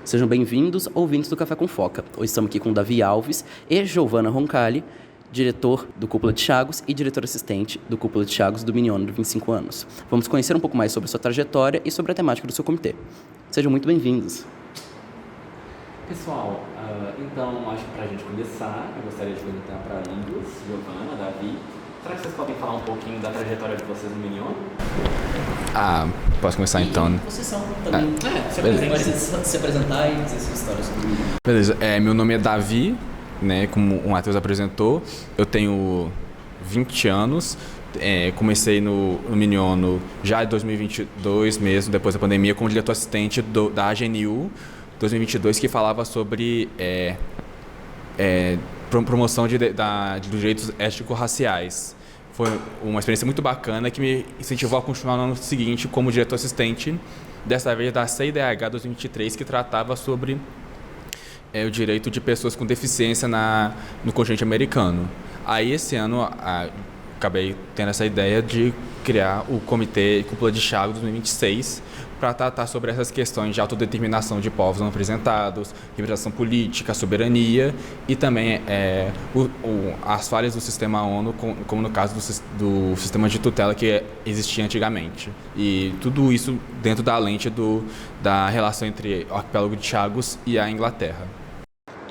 Sejam bem-vindos, ouvintes do Café com Foca. Hoje estamos aqui com Davi Alves e Giovanna Roncalli, diretor do Cúpula de Chagos e diretor-assistente do Cúpula de Chagos do Miniono de 25 anos. Vamos conhecer um pouco mais sobre a sua trajetória e sobre a temática do seu comitê. Sejam muito bem-vindos. Pessoal, então acho que para a gente começar, eu gostaria de perguntar para ambos, Giovanna, Davi, será que vocês podem falar um pouquinho da trajetória de vocês no Miniono? Posso começar então? Vocês são também. Se apresentar e dizer sua história sobre o Miniono. Beleza, meu nome é Davi, né, como o Matheus apresentou, eu tenho 20 anos, comecei no Miniono já em 2022 mesmo, depois da pandemia, como diretor-assistente da AGNU 2022, que falava sobre promoção dos direitos étnico-raciais. Foi uma experiência muito bacana que me incentivou a continuar no ano seguinte como diretor-assistente, dessa vez da CIDH 2023, que tratava sobre o direito de pessoas com deficiência no continente americano. Aí, esse ano, acabei tendo essa ideia de criar o Comitê Cúpula de Chagos 2026 para tratar sobre essas questões de autodeterminação de povos não representados, representação política, soberania e também as falhas do sistema ONU, como no caso do sistema de tutela que existia antigamente. E tudo isso dentro da lente da relação entre o arquipélago de Chagos e a Inglaterra.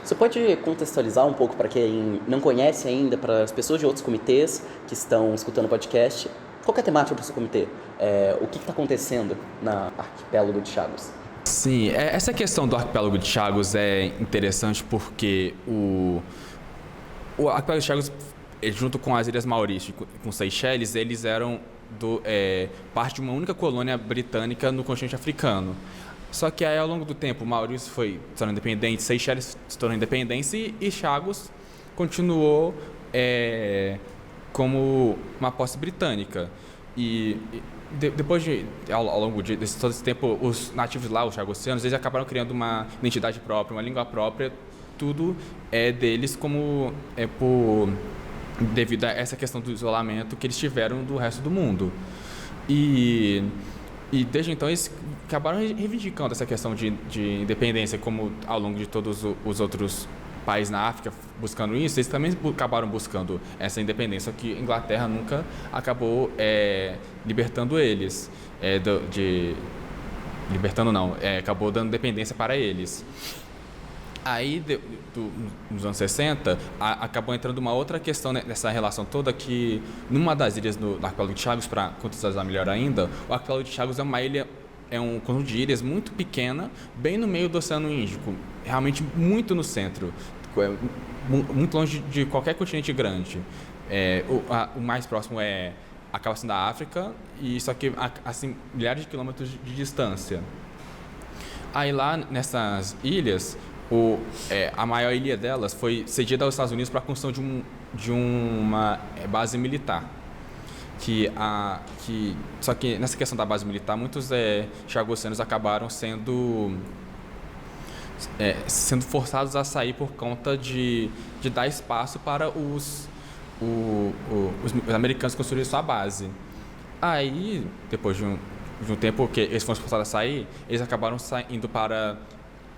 Você pode contextualizar um pouco para quem não conhece ainda, para as pessoas de outros comitês que estão escutando o podcast, qual é a temática do seu comitê? O que está acontecendo na arquipélago de Chagos? Sim, essa questão do arquipélago de Chagos é interessante porque o arquipélago de Chagos, junto com as Ilhas Maurício e com Seychelles, eles eram parte de uma única colônia britânica no continente africano. Só que aí, ao longo do tempo, Maurício foi se tornando independente, Seychelles se tornou independente e Chagos continuou como uma posse britânica. E depois ao longo de todo esse tempo, os nativos lá, os chagosianos, eles acabaram criando uma identidade própria, uma língua própria, tudo é deles devido a essa questão do isolamento que eles tiveram do resto do mundo. E desde então eles acabaram reivindicando essa questão de independência, como ao longo de todos os outros países na África buscando isso, eles também acabaram buscando essa independência, só que a Inglaterra nunca acabou libertando eles, acabou dando dependência para eles. Aí, nos anos 60, acabou entrando uma outra questão nessa relação toda, que numa das ilhas do arquipélago de Chagos, para contextualizar melhor ainda, o arquipélago de Chagos é uma ilha, um conjunto de ilhas muito pequena, bem no meio do Oceano Índico, realmente muito no centro, muito longe de qualquer continente grande. O mais próximo acaba sendo a África, e só que assim, milhares de quilômetros de distância. Aí lá nessas ilhas, a maior ilha delas foi cedida aos Estados Unidos para a construção de uma base militar. Só que nessa questão da base militar, muitos chagosianos acabaram sendo forçados a sair por conta de dar espaço para os americanos construírem sua base. Aí, depois de um tempo que eles foram forçados a sair, eles acabaram indo para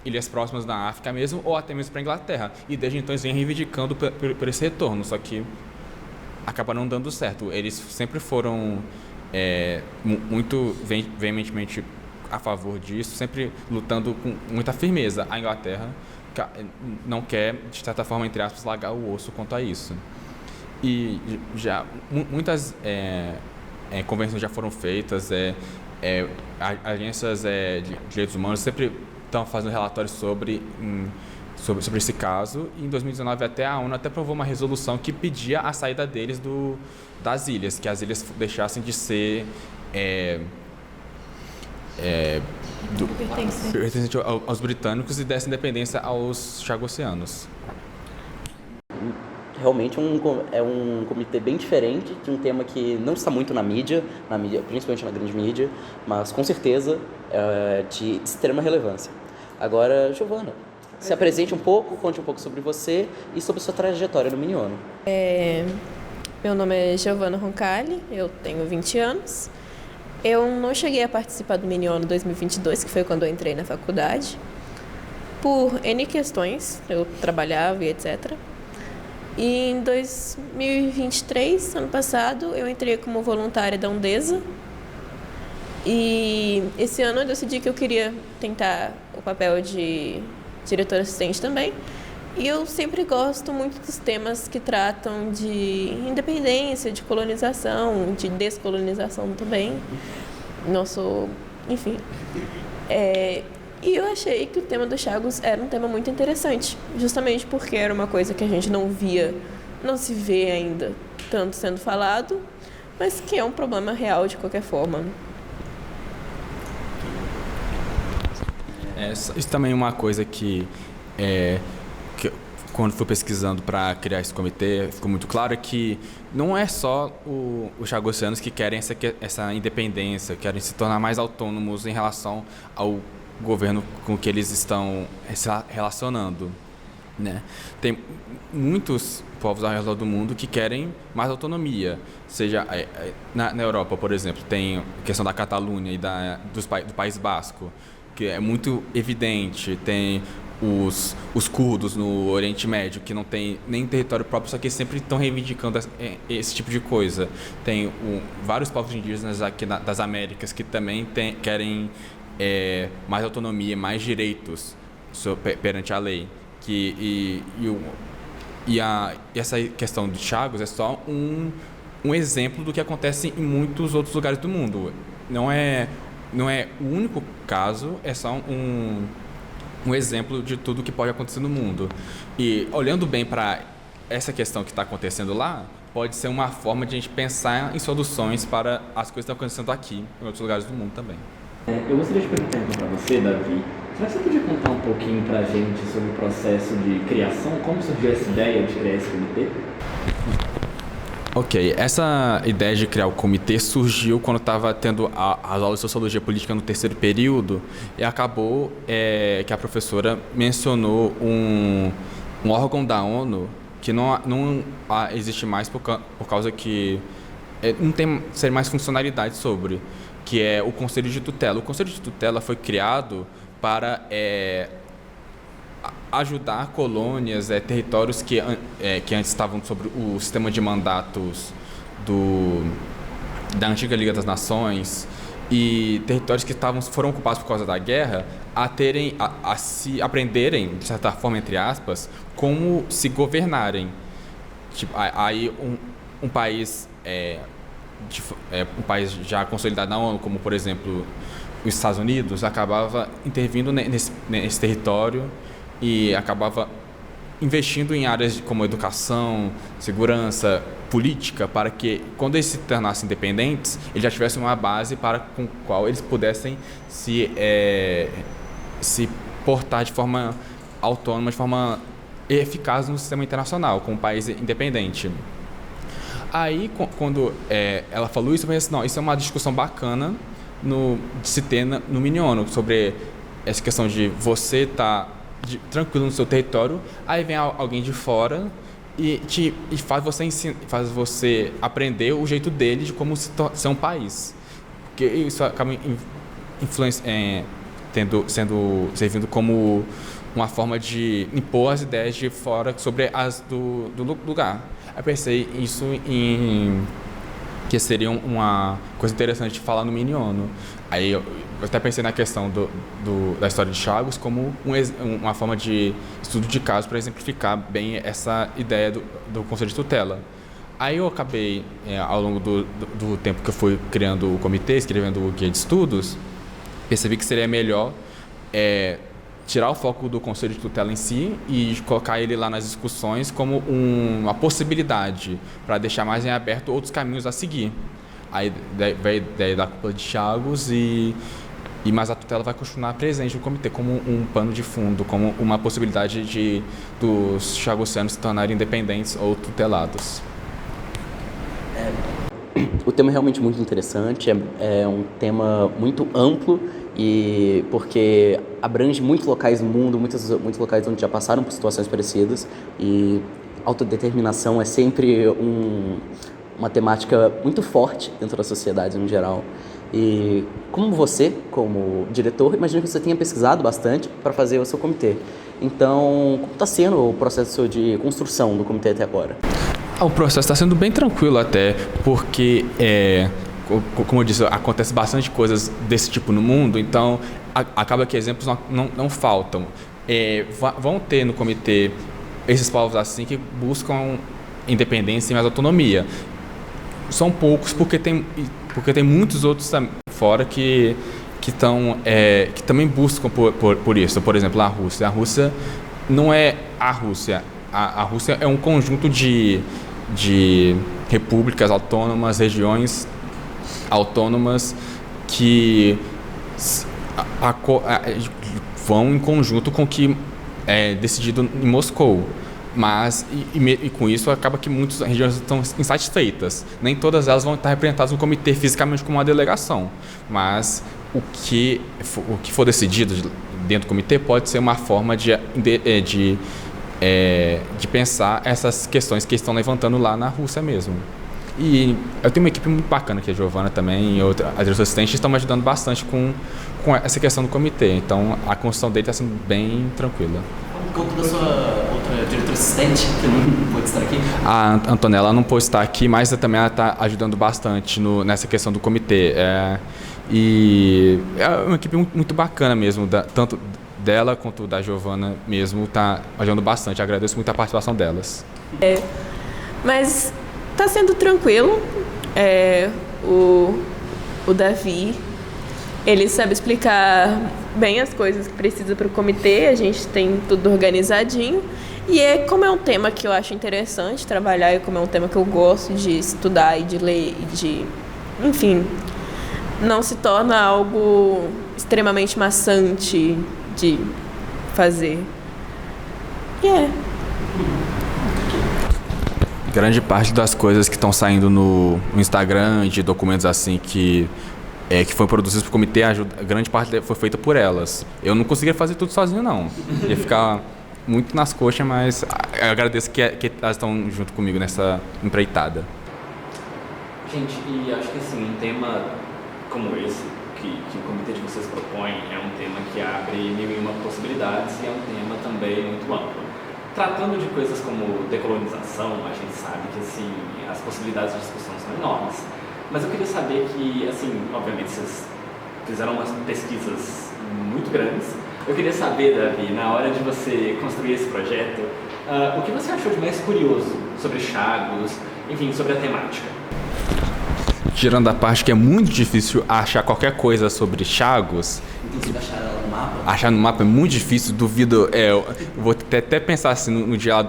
ilhas próximas da África mesmo, ou até mesmo para a Inglaterra. E desde então eles vêm reivindicando por esse retorno, só que acabaram não dando certo. Eles sempre foram muito veementemente a favor disso, sempre lutando com muita firmeza. A Inglaterra não quer, de certa forma, entre aspas, largar o osso quanto a isso. E já muitas convenções já foram feitas, agências de direitos humanos sempre estão fazendo relatórios sobre esse caso, e em 2019 até a ONU aprovou uma resolução que pedia a saída deles das ilhas, que as ilhas deixassem de ser pertencente aos britânicos e dessem independência aos chagosianos. Realmente é um comitê bem diferente, de um tema que não está muito na mídia, principalmente na grande mídia, mas com certeza de extrema relevância. Agora, Giovanna, se apresente um pouco, conte um pouco sobre você e sobre sua trajetória no Miniono. Meu nome é Giovanna Roncalli, eu tenho 20 anos. Eu não cheguei a participar do Miniono 2022, que foi quando eu entrei na faculdade. por N questões, eu trabalhava e etc. E em 2023, ano passado, eu entrei como voluntária da Undesa. E esse ano eu decidi que eu queria tentar o papel de diretora assistente também. E eu sempre gosto muito dos temas que tratam de independência, de colonização, de descolonização também. Enfim. E eu achei que o tema do Chagos era um tema muito interessante, justamente porque era uma coisa que a gente não se vê ainda tanto sendo falado, mas que é um problema real de qualquer forma. Isso também é uma coisa que quando fui pesquisando para criar esse comitê, ficou muito claro que não é só os chagossianos que querem essa independência, querem se tornar mais autônomos em relação ao governo com que eles estão se relacionando, né? Tem muitos povos ao redor do mundo que querem mais autonomia, seja na Europa, por exemplo, tem a questão da Catalunha e do País Basco, que é muito evidente. Tem os curdos no Oriente Médio, que não tem nem território próprio, só que sempre estão reivindicando esse tipo de coisa. Tem vários povos indígenas aqui das Américas que também querem mais autonomia, mais direitos perante a lei. Essa questão de Chagos é só um exemplo do que acontece em muitos outros lugares do mundo. Não é o único caso, é só um exemplo de tudo que pode acontecer no mundo. E olhando bem para essa questão que está acontecendo lá, pode ser uma forma de a gente pensar em soluções para as coisas que estão acontecendo aqui, em outros lugares do mundo também. Eu gostaria de perguntar então para você, Davi, será que você podia contar um pouquinho para a gente sobre o processo de criação, como surgiu essa ideia de criar esse comitê? Ok, essa ideia de criar o comitê surgiu quando estava tendo as aulas de Sociologia Política no terceiro período e acabou que a professora mencionou um órgão da ONU que não existe mais por causa que não tem mais funcionalidade sobre, que é o Conselho de Tutela. O Conselho de Tutela foi criado para ajudar colônias, territórios que antes estavam sobre o sistema de mandatos da antiga Liga das Nações, e territórios que foram ocupados por causa da guerra a se aprenderem, de certa forma, entre aspas, como se governarem. Tipo, aí um país um país já consolidado na ONU, como por exemplo os Estados Unidos, acabava intervindo nesse território e acabava investindo em áreas como educação, segurança, política, para que quando eles se tornassem independentes, eles já tivessem uma base com a qual eles pudessem se portar de forma autônoma, de forma eficaz no sistema internacional, como um país independente. Aí, quando ela falou isso, eu pensei assim, não, isso é uma discussão bacana de se ter no Miniono, sobre essa questão de você estar tranquilo no seu território, aí vem alguém de fora e faz você aprender o jeito dele de como ser um país. Porque isso acaba servindo como uma forma de impor as ideias de fora sobre as do lugar. Aí pensei isso que seria uma coisa interessante de falar no Miniono. Aí eu até pensei na questão da história de Chagos como uma forma de estudo de caso para exemplificar bem essa ideia do Conselho de Tutela. Aí eu acabei, ao longo do tempo que eu fui criando o comitê, escrevendo o guia de estudos, percebi que seria melhor tirar o foco do Conselho de Tutela em si e colocar ele lá nas discussões como uma possibilidade para deixar mais em aberto outros caminhos a seguir. Aí veio a ideia da cúpula de Chagos mas a tutela vai continuar presente no comitê como um pano de fundo, como uma possibilidade dos chagossianos se tornarem independentes ou tutelados. O tema é realmente muito interessante, é um tema muito amplo, e porque abrange muitos locais no mundo, muitos locais onde já passaram por situações parecidas, e autodeterminação é sempre uma temática muito forte dentro da sociedade no geral. E como você, como diretor, imagino que você tenha pesquisado bastante para fazer o seu comitê. Então, como está sendo o processo de construção do comitê até agora? O processo está sendo bem tranquilo até, porque, como eu disse, acontece bastante coisas desse tipo no mundo, então acaba que exemplos não faltam. Vão ter no comitê esses povos assim que buscam independência e mais autonomia. São poucos porque tem muitos outros fora que também buscam por isso. Por exemplo, a Rússia. A Rússia não é a Rússia. A Rússia é um conjunto de repúblicas autônomas, regiões autônomas que vão em conjunto com o que é decidido em Moscou. Mas, e com isso, acaba que muitas regiões estão insatisfeitas. Nem todas elas vão estar representadas no comitê fisicamente como uma delegação. Mas o que for decidido dentro do comitê pode ser uma forma de pensar essas questões que estão levantando lá na Rússia mesmo. E eu tenho uma equipe muito bacana aqui, a Giovana também, e a diretora assistente estão me ajudando bastante com essa questão do comitê. Então, a construção dele está sendo bem tranquila. Conta da sua outra diretora assistente, que não pôde estar aqui. A Antonella não pôde estar aqui, mas também ela está ajudando bastante nessa questão do comitê. E é uma equipe muito bacana mesmo, tanto dela quanto da Giovana mesmo, está ajudando bastante. Agradeço muito a participação delas. Mas está sendo tranquilo. O Davi, ele sabe explicar bem as coisas que precisa para o comitê, a gente tem tudo organizadinho. E como é um tema que eu acho interessante trabalhar, e como é um tema que eu gosto de estudar e de ler, enfim, não se torna algo extremamente maçante de fazer. Grande parte das coisas que estão saindo no Instagram, de documentos assim que foram produzidos para o comitê, grande parte foi feita por elas. Eu não conseguia fazer tudo sozinho, não. Ia ficar muito nas coxas, mas eu agradeço que elas estão junto comigo nessa empreitada. Gente, e acho que assim, um tema como esse, que o comitê de vocês propõe, é um tema que abre mil e uma possibilidades e é um tema também muito amplo. Tratando de coisas como decolonização, a gente sabe que assim, as possibilidades de discussão são enormes. Mas eu queria saber que, assim, obviamente vocês fizeram umas pesquisas muito grandes. Eu queria saber, Davi, na hora de você construir esse projeto, o que você achou de mais curioso sobre Chagos, enfim, sobre a temática? Tirando a parte que é muito difícil achar qualquer coisa sobre Chagos. Inclusive achar ela no mapa? Achar no mapa é muito difícil, duvido. Eu vou até pensar assim no dia lá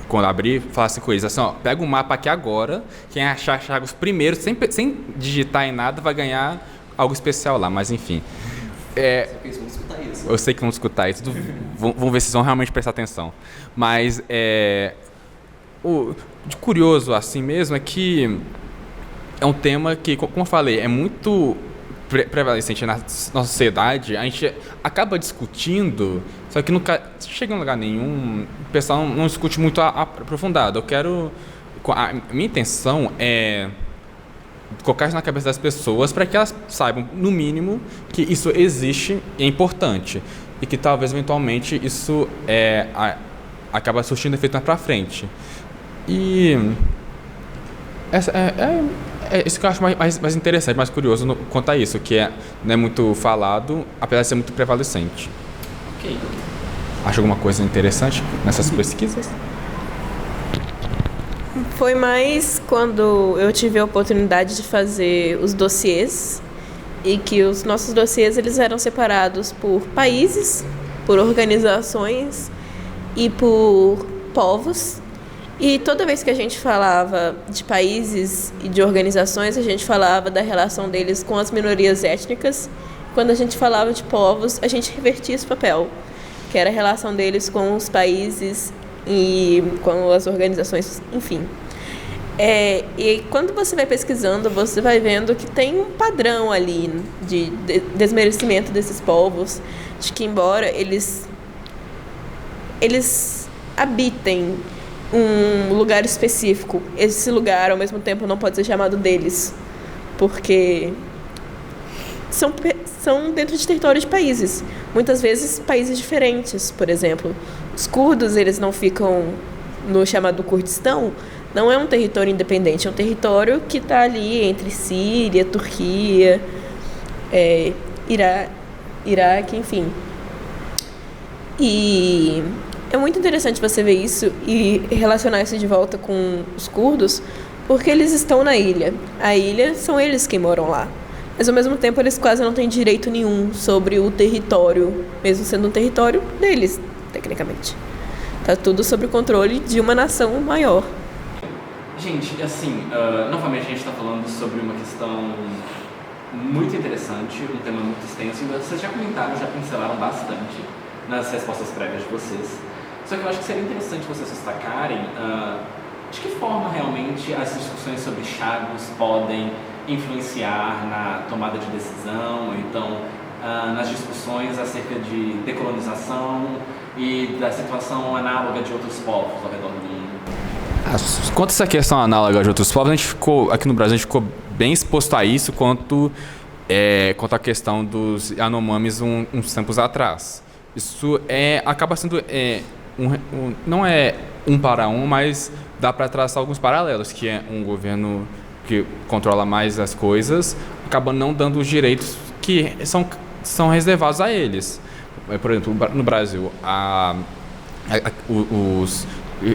quando abrir, falar assim com eles, assim, ó, pega o mapa aqui agora, quem achar Chagos primeiro, sem digitar em nada, vai ganhar algo especial lá, mas enfim. Eu sei que vão escutar isso, vamos ver se vão realmente prestar atenção. Mas de curioso assim mesmo é que é um tema que, como eu falei, é muito prevalecente na nossa sociedade. A gente acaba discutindo, só que nunca chega em lugar nenhum, o pessoal não discute muito aprofundado. A minha intenção é colocar isso na cabeça das pessoas para que elas saibam, no mínimo, que isso existe e é importante. E que talvez, eventualmente, isso acaba surtindo efeito mais para frente. E isso que eu acho mais interessante, mais curioso quanto a isso, que não é muito falado, apesar de ser muito prevalecente. Ok. Acha alguma coisa interessante nessas pesquisas? Foi mais quando eu tive a oportunidade de fazer os dossiês, e que os nossos dossiês eles eram separados por países, por organizações e por povos. E toda vez que a gente falava de países e de organizações, a gente falava da relação deles com as minorias étnicas. Quando a gente falava de povos, a gente revertia esse papel, que era a relação deles com os países e com as organizações, enfim. E quando você vai pesquisando, você vai vendo que tem um padrão ali de desmerecimento desses povos, de que embora eles habitem um lugar específico, esse lugar ao mesmo tempo não pode ser chamado deles, porque são dentro de território de países. Muitas vezes, países diferentes. Por exemplo, os curdos, eles não ficam no chamado Kurdistão. Não é um território independente, é um território que está ali entre Síria, Turquia, Iraque, enfim. E é muito interessante você ver isso e relacionar isso de volta com os curdos, porque eles estão na ilha. A ilha são eles que moram lá. Mas, ao mesmo tempo, eles quase não têm direito nenhum sobre o território, mesmo sendo um território deles, tecnicamente. Tá tudo sob o controle de uma nação maior. Gente, assim, novamente a gente está falando sobre uma questão muito interessante, um tema muito extenso, e vocês já comentaram, já pincelaram bastante nas respostas prévias de vocês. Só que eu acho que seria interessante vocês destacarem de que forma realmente as discussões sobre Chagos podem influenciar na tomada de decisão, ou então nas discussões acerca de decolonização e da situação análoga de outros povos ao redor do mundo. Quanto a essa questão análoga de outros povos, aqui no Brasil a gente ficou bem exposto a isso quanto a questão dos Yanomamis uns tempos atrás. Isso acaba sendo não é um para um, mas dá para traçar alguns paralelos, que é um governo que controla mais as coisas, acaba não dando os direitos que são reservados a eles. Por exemplo, no Brasil,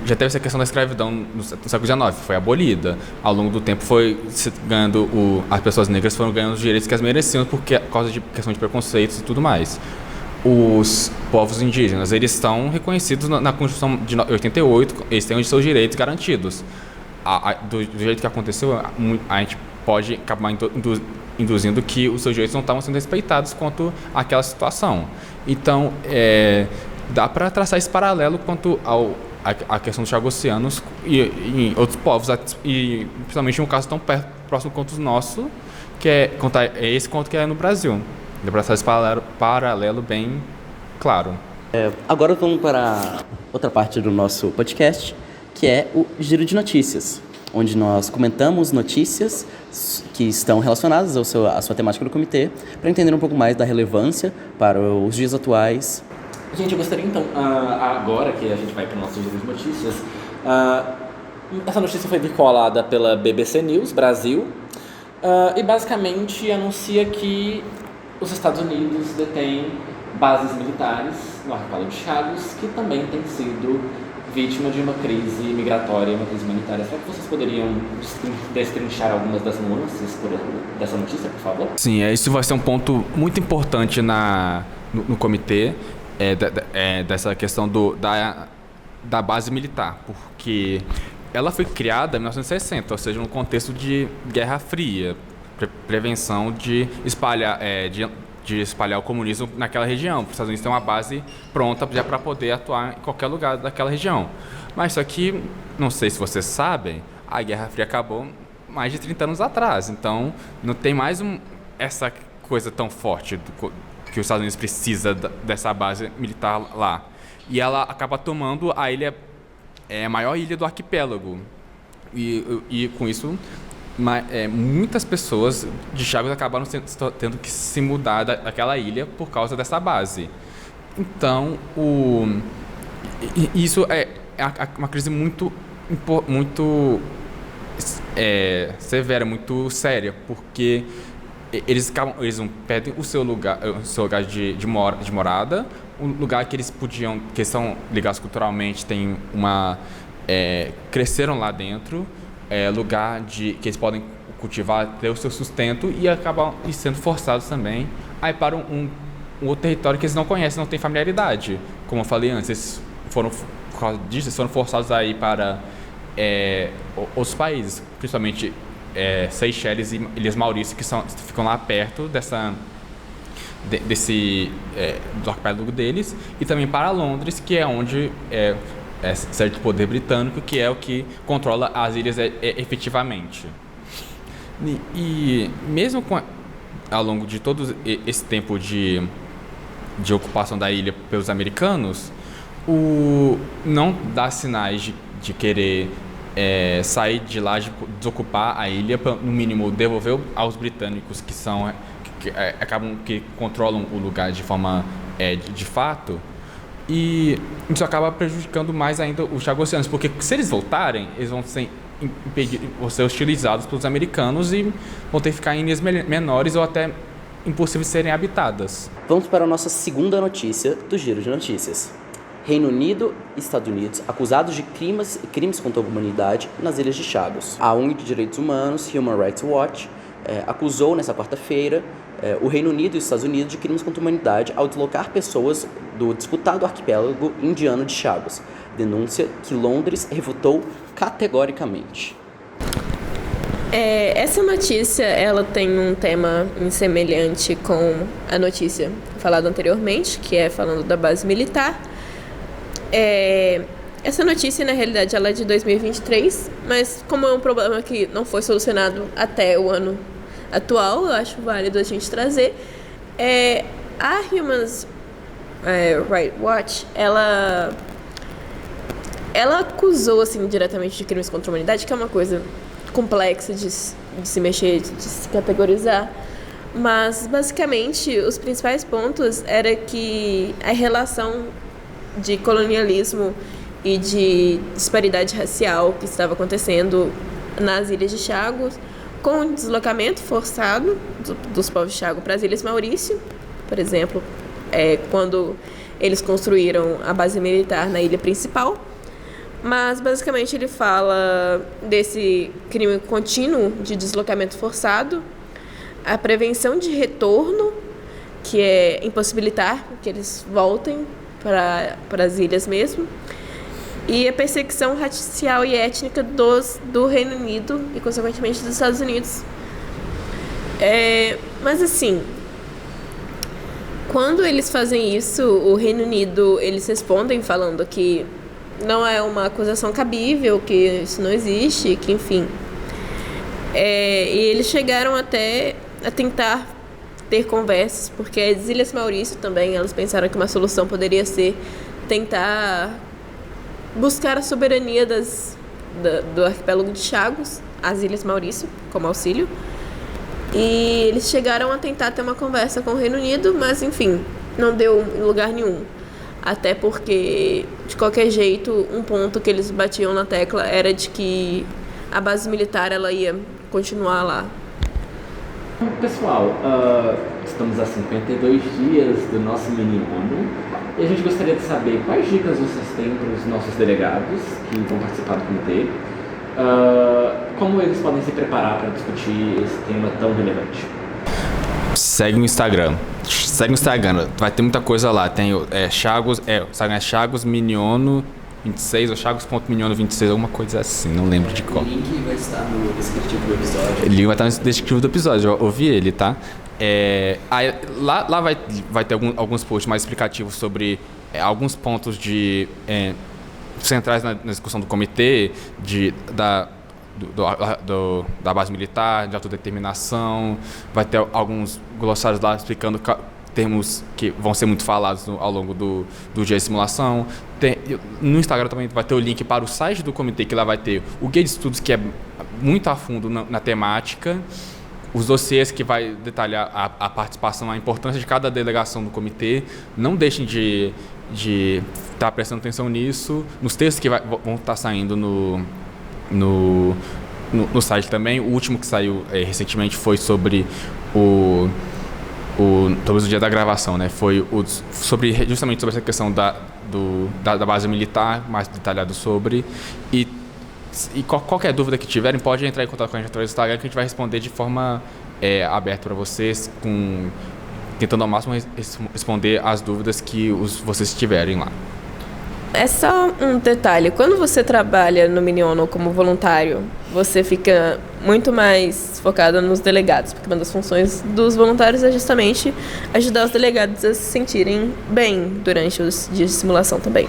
já teve essa questão da escravidão no século XIX, foi abolida. Ao longo do tempo as pessoas negras foram ganhando os direitos que elas mereciam por causa de questão de preconceitos e tudo mais. Os povos indígenas, eles estão reconhecidos na Constituição de 88, eles têm os seus direitos garantidos. Do jeito que aconteceu, a gente pode acabar induzindo que os seus direitos não estavam sendo respeitados quanto àquela situação. Então, dá para traçar esse paralelo quanto à questão dos chagossianos e em outros povos, e principalmente em um caso tão próximo quanto o nosso, quanto que é no Brasil. Dá para traçar esse paralelo bem claro. Agora vamos para outra parte do nosso podcast, que é o Giro de Notícias, onde nós comentamos notícias que estão relacionadas à sua temática do comitê, para entender um pouco mais da relevância para os dias atuais. Gente, eu gostaria então, agora que a gente vai para o nosso Giro de Notícias, essa notícia foi veiculada pela BBC News Brasil e basicamente anuncia que os Estados Unidos detêm bases militares no arquipélago de Chagos, que também tem sido vítima de uma crise migratória, uma crise humanitária. Será que vocês poderiam destrinchar algumas das nuances dessa notícia, por favor? Sim, isso vai ser um ponto muito importante no comitê, dessa questão da base militar, porque ela foi criada em 1960, ou seja, num contexto de Guerra Fria, prevenção de espalhar o comunismo naquela região. Os Estados Unidos têm uma base pronta já para poder atuar em qualquer lugar daquela região. Mas só que, não sei se vocês sabem, a Guerra Fria acabou mais de 30 anos atrás. Então, não tem mais essa coisa tão forte que os Estados Unidos precisa dessa base militar lá. E ela acaba tomando a maior ilha do arquipélago. E com isso, muitas pessoas de Chagos acabaram tendo que se mudar daquela ilha por causa dessa base. Então, isso é uma crise muito severa, muito séria, porque eles perdem o seu lugar de morada, um lugar que eles que são ligados culturalmente, cresceram lá dentro, lugar que eles podem cultivar, ter o seu sustento, e acabam sendo forçados também a ir para um outro território que eles não conhecem, não têm familiaridade. Como eu falei antes, eles foram forçados a ir para outros países, principalmente Seychelles e Ilhas Maurícias, que ficam lá perto do arquipélago deles, e também para Londres, que é onde certo poder britânico, que é o que controla as ilhas efetivamente. E mesmo ao longo de todo esse tempo de ocupação da ilha pelos americanos, não dá sinais de querer sair de lá, desocupar a ilha, para, no mínimo, devolver aos britânicos que controlam o lugar de forma de fato. E isso acaba prejudicando mais ainda os chagosianos, porque se eles voltarem, eles vão ser hostilizados pelos americanos e vão ter que ficar em ilhas menores ou até impossíveis de serem habitadas. Vamos para a nossa segunda notícia do Giro de Notícias. Reino Unido e Estados Unidos acusados de crimes contra a humanidade nas Ilhas de Chagos. A ONG de Direitos Humanos, Human Rights Watch, acusou nessa quarta-feira o Reino Unido e os Estados Unidos de crimes contra a humanidade ao deslocar pessoas do disputado arquipélago indiano de Chagos. Denúncia que Londres refutou categoricamente. Essa notícia, ela tem um tema semelhante com a notícia falada anteriormente, que é falando da base militar. Essa notícia, na realidade, ela é de 2023, mas como é um problema que não foi solucionado até o ano atual, eu acho válido a gente trazer. A Human Rights Watch, ela acusou, assim, diretamente de crimes contra a humanidade, que é uma coisa complexa de se mexer, de se categorizar, mas basicamente os principais pontos era que a relação de colonialismo e de disparidade racial que estava acontecendo nas Ilhas de Chagos, com o deslocamento forçado dos povos de Chagos para as Ilhas Maurício, por exemplo, quando eles construíram a base militar na ilha principal. Mas, basicamente, ele fala desse crime contínuo de deslocamento forçado, a prevenção de retorno, que é impossibilitar que eles voltem para as ilhas mesmo, e a perseguição racial e étnica do Reino Unido e, consequentemente, dos Estados Unidos. Mas, assim, quando eles fazem isso, o Reino Unido, eles respondem falando que não é uma acusação cabível, que isso não existe, que enfim. E eles chegaram até a tentar ter conversas, porque as Ilhas Maurício também, elas pensaram que uma solução poderia ser tentar buscar a soberania do arquipélago de Chagos, as Ilhas Maurício, como auxílio. E eles chegaram a tentar ter uma conversa com o Reino Unido, mas enfim, não deu em lugar nenhum. Até porque, de qualquer jeito, um ponto que eles batiam na tecla era de que a base militar ela ia continuar lá. Pessoal, estamos a 52 dias do nosso mini-ONU e a gente gostaria de saber quais dicas vocês têm para os nossos delegados que vão participar do comitê, como eles podem se preparar para discutir esse tema tão relevante. Segue no Instagram, vai ter muita coisa lá. Tem Chagos, o Instagram é Chagos Miniono 26 ou Chagos.miniono 26, alguma coisa assim, não lembro de qual. O link vai estar no descritivo do episódio. O link vai estar no descritivo do episódio, eu ouvi ele, tá? Lá vai ter alguns posts mais explicativos sobre alguns pontos centrais na discussão do comitê, da base militar, de autodeterminação. Vai ter alguns glossários lá explicando termos que vão ser muito falados ao longo do dia de simulação. No Instagram também vai ter o link para o site do comitê, que lá vai ter o guia de estudos, que é muito a fundo na temática, os dossiês que vai detalhar a participação, a importância de cada delegação do comitê. Não deixem de estar prestando atenção nisso, nos textos que vão estar saindo no site também. O último que saiu recentemente foi sobre talvez o dia da gravação, né? Foi justamente sobre essa questão da base militar, mais detalhado sobre. E qualquer dúvida que tiverem, pode entrar em contato com a gente através do Instagram, que a gente vai responder de forma aberta para vocês, tentando ao máximo responder as dúvidas que vocês tiverem lá. É só um detalhe, quando você trabalha no mini-ONU como voluntário, você fica muito mais focado nos delegados, porque uma das funções dos voluntários é justamente ajudar os delegados a se sentirem bem durante os dias de simulação também.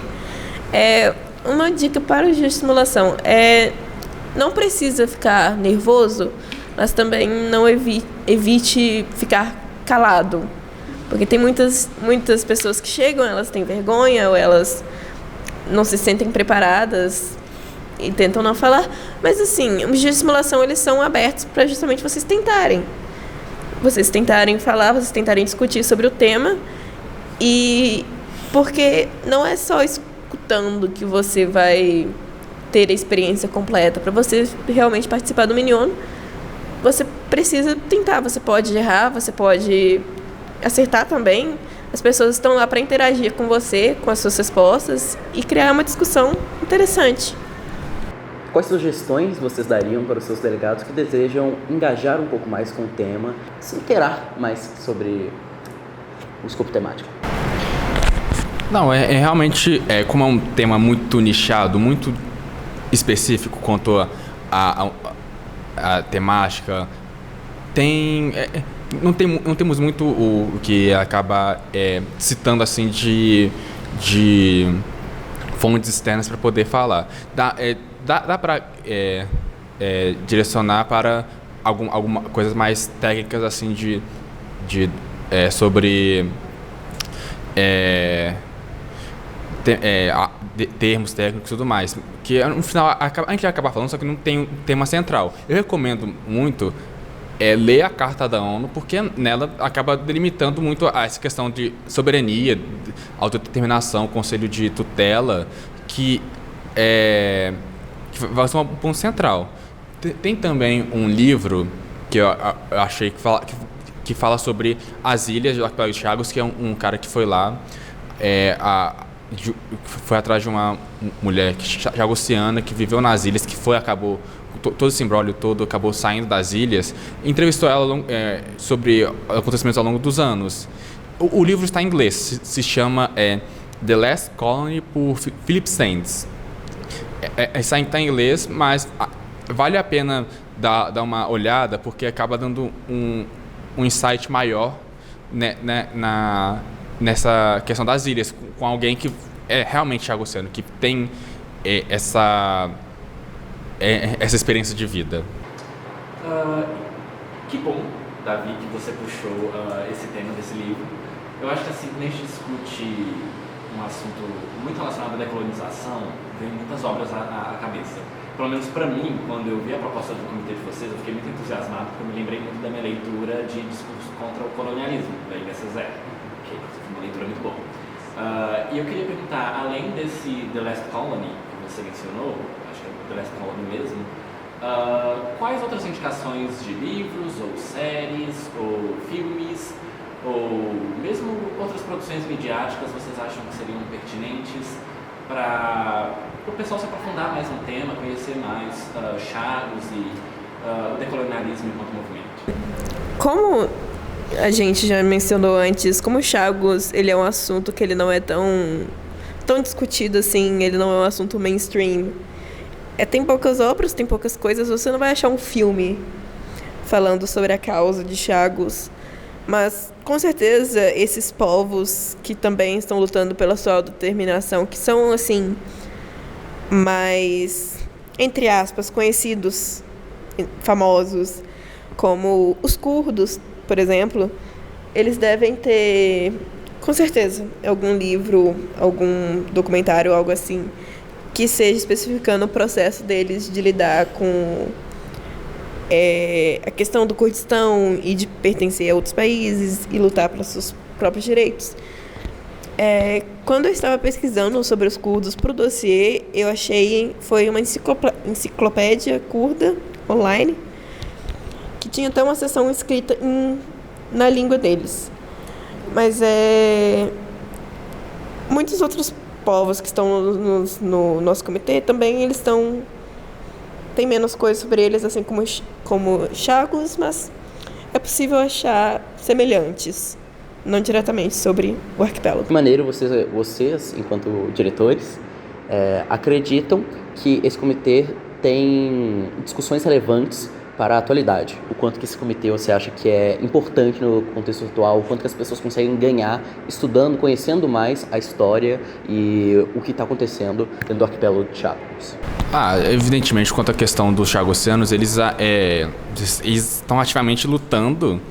Uma dica para os dias de simulação não precisa ficar nervoso, mas também não evite ficar calado, porque tem muitas pessoas que chegam, elas têm vergonha ou elas não se sentem preparadas e tentam não falar. Mas, assim, os dias de simulação, eles são abertos para justamente vocês tentarem. Vocês tentarem falar, vocês tentarem discutir sobre o tema. E porque não é só escutando que você vai ter a experiência completa. Para você realmente participar do Miniono, você precisa tentar. Você pode errar, você pode acertar também. As pessoas estão lá para interagir com você, com as suas respostas e criar uma discussão interessante. Quais sugestões vocês dariam para os seus delegados que desejam engajar um pouco mais com o tema, se inteirar mais sobre o escopo temático? Não, realmente, como é um tema muito nichado, muito específico quanto a temática, não temos muito o que acaba citando assim de fontes externas para poder falar. Dá para direcionar para alguma coisas mais técnicas assim sobre termos técnicos e tudo mais, que no final a gente vai acabar falando, só que não tem um tema central. Eu recomendo muito ler a Carta da ONU, porque nela acaba delimitando muito essa questão de soberania, autodeterminação, conselho de tutela, que vai ser um ponto central. Tem também um livro que eu achei que fala sobre as ilhas do Arquipélago de Chagos, que é um cara que foi lá, foi atrás de uma mulher chagossiana que viveu nas ilhas, que acabou todo esse imbróglio todo, acabou saindo das ilhas. Entrevistou ela sobre acontecimentos ao longo dos anos. O livro está em inglês, se chama The Last Colony, por Philip Sands. Está em inglês, mas vale a pena dar uma olhada, porque acaba dando um insight maior nessa questão das ilhas, com alguém que é realmente chagossiano, que tem essa experiência de vida. Que bom, Davi, que você puxou esse tema desse livro. Eu acho que assim, quando a gente discute um assunto muito relacionado à decolonização, vem muitas obras à cabeça. Pelo menos para mim, quando eu vi a proposta do comitê de vocês, eu fiquei muito entusiasmado, porque eu me lembrei muito da minha leitura de Discurso contra o Colonialismo, da Inga Cezé, que foi uma leitura muito boa. E eu queria perguntar, além desse The Last Colony, que você mencionou, acho que é The Last Colony mesmo, quais outras indicações de livros, ou séries, ou filmes, ou mesmo outras produções midiáticas vocês acham que seriam pertinentes para o pessoal se aprofundar mais no tema, conhecer mais Chagos e o decolonialismo enquanto movimento? Como a gente já mencionou antes, como Chagos, ele é um assunto que ele não é tão discutido assim, ele não é um assunto mainstream. Tem poucas obras, tem poucas coisas, você não vai achar um filme falando sobre a causa de Chagos, mas com certeza esses povos que também estão lutando pela sua autodeterminação, que são assim mais, entre aspas, conhecidos, famosos, como os curdos, por exemplo, eles devem ter, com certeza, algum livro, algum documentário, algo assim, que seja especificando o processo deles de lidar com a questão do Kurdistão e de pertencer a outros países e lutar pelos seus próprios direitos. Quando eu estava pesquisando sobre os curdos para o dossiê, eu achei, foi uma enciclopédia curda online, que tinha até uma seção escrita na língua deles. Mas muitos outros povos que estão no nosso comitê também, eles tem menos coisas sobre eles, assim como Chagos, mas é possível achar semelhantes, não diretamente sobre o arquipélago. De que maneira vocês enquanto diretores, acreditam que esse comitê tem discussões relevantes para a atualidade? O quanto que esse comitê você acha que é importante no contexto atual, o quanto que as pessoas conseguem ganhar estudando, conhecendo mais a história e o que está acontecendo dentro do arquipélago de Chagos? Evidentemente, quanto à questão dos chagossianos, eles estão ativamente lutando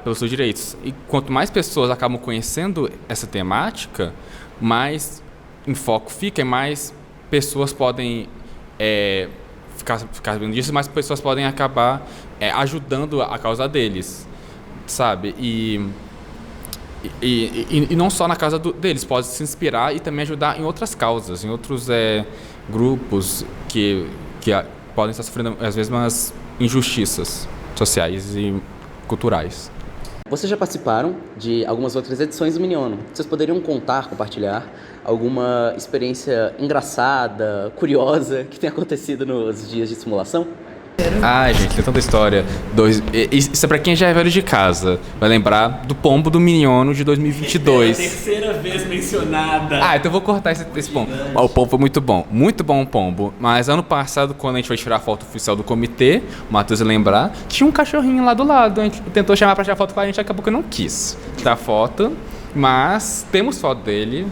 pelos seus direitos. E quanto mais pessoas acabam conhecendo essa temática, mais em foco fica e mais pessoas podem ficar sabendo disso, mas pessoas podem acabar ajudando a causa deles, sabe? E não só na causa deles, pode se inspirar e também ajudar em outras causas, em outros grupos que podem estar sofrendo as mesmas injustiças sociais e culturais. Vocês já participaram de algumas outras edições do Miniono. Vocês poderiam compartilhar alguma experiência engraçada, curiosa que tenha acontecido nos dias de simulação? Ai, gente, tem tanta história. Isso é pra quem já é velho de casa. Vai lembrar do pombo do Miniono de 2022. É a terceira vez mencionada. Então eu vou cortar esse pombo. O pombo foi muito bom o pombo. Mas ano passado, quando a gente foi tirar a foto oficial do comitê, o Matheus ia lembrar, tinha um cachorrinho lá do lado. A gente tentou chamar pra tirar foto com a gente, acabou que não quis tirar foto. Mas temos foto dele.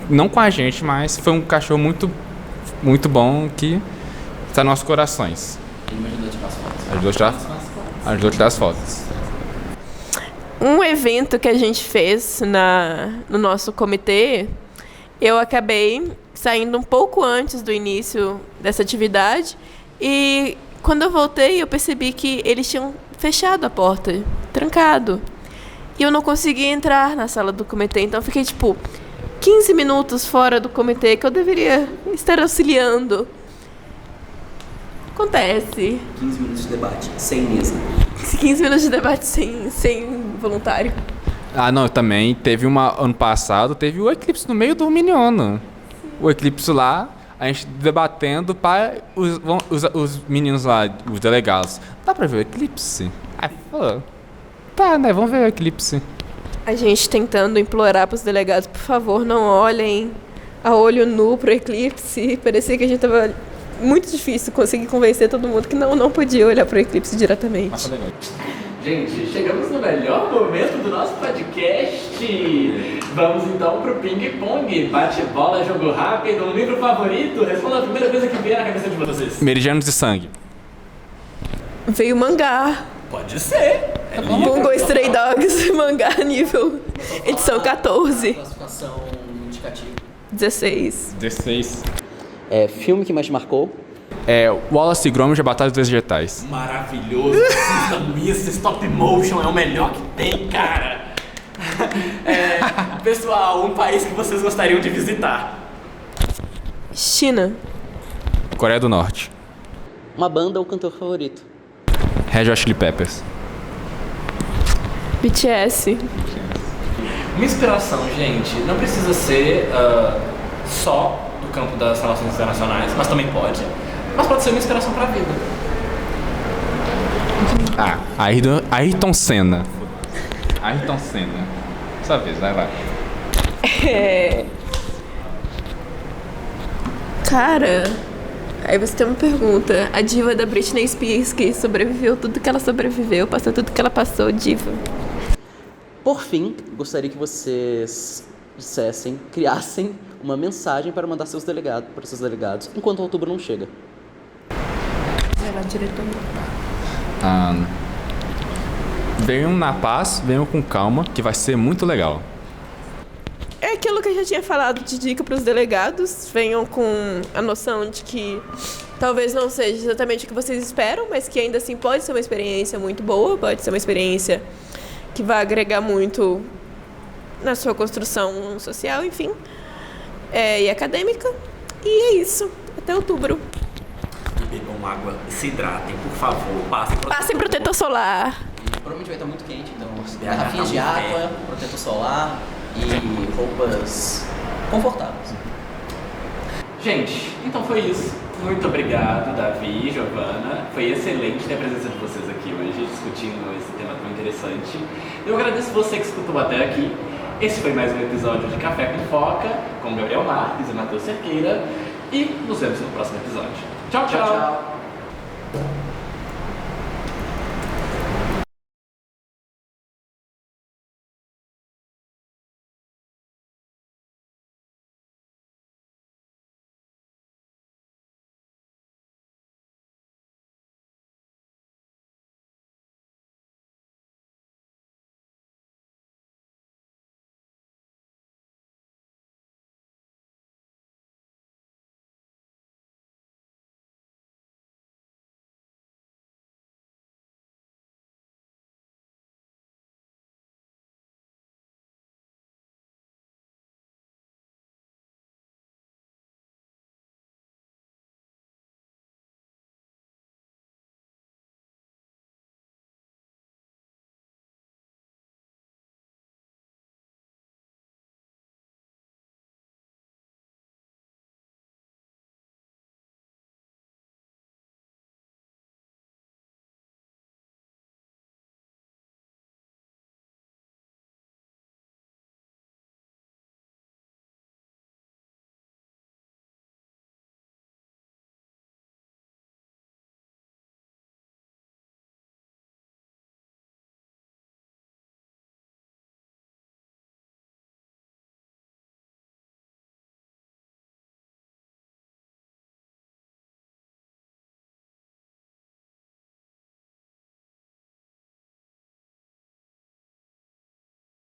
Não com a gente, mas foi um cachorro muito, muito bom que está nos nossos corações. Ele me ajudou a tirar as fotos. Ajudou a tirar as fotos. Um evento que a gente fez no nosso comitê, eu acabei saindo um pouco antes do início dessa atividade e quando eu voltei eu percebi que eles tinham fechado a porta, trancado. E eu não conseguia entrar na sala do comitê, então eu fiquei 15 minutos fora do comitê que eu deveria estar auxiliando. Acontece. 15 minutos de debate, sem mesa. 15 minutos de debate sem voluntário. Não, também teve ano passado, teve o eclipse no meio do Miniono. O eclipse lá, a gente debatendo para os meninos lá, os delegados. Dá pra ver o eclipse? Falou. Tá, né, vamos ver o eclipse. A gente tentando implorar para os delegados, por favor, não olhem a olho nu pro eclipse. Parecia que a gente tava muito difícil conseguir convencer todo mundo que não podia olhar pro eclipse diretamente. Gente, chegamos no melhor momento do nosso podcast. Vamos então pro ping-pong. Bate-bola, jogo rápido, um livro favorito. Responda a primeira coisa que vier na cabeça de vocês. Meridianos de Sangue. Veio mangá. Pode ser. Bungo Stray Dogs, mangá nível edição 14. Classificação indicativa. 16. Filme que mais te marcou? Wallace e Gromit, a Batalha dos Vegetais. Maravilhoso. Assistam isso. Stop motion é o melhor que tem, cara. Pessoal, um país que vocês gostariam de visitar? China. Coreia do Norte. Uma banda ou cantor favorito? Red Hot Chili Peppers. BTS. Uma inspiração, gente, não precisa ser só do campo das relações internacionais, mas também pode. Mas pode ser uma inspiração pra vida. Ayrton Senna. Sua vez, vai. Cara, aí você tem uma pergunta. A diva da Britney Spears, que sobreviveu tudo que ela sobreviveu, passou tudo que ela passou, diva. Por fim, gostaria que vocês criassem uma mensagem para mandar para seus delegados, enquanto outubro não chega. Vai lá, diretor. Venham na paz, venham com calma, que vai ser muito legal. É aquilo que eu já tinha falado de dica para os delegados. Venham com a noção de que talvez não seja exatamente o que vocês esperam, mas que ainda assim pode ser uma experiência muito boa, pode ser uma experiência que vai agregar muito na sua construção social, enfim, e acadêmica. E é isso. Até outubro. Bebam água, se hidratem, por favor. Passem protetor solar. Provavelmente vai estar muito quente, então garrafinhas de água, protetor solar e roupas confortáveis. Gente, então foi isso. Muito obrigado, Davi, Giovana. Foi excelente ter a presença de vocês aqui hoje, discutindo esse tema tão interessante. Eu agradeço você que escutou até aqui. Esse foi mais um episódio de Café com Foca, com Gabriel Marques e Matheus Cerqueira. E nos vemos no próximo episódio. Tchau, tchau!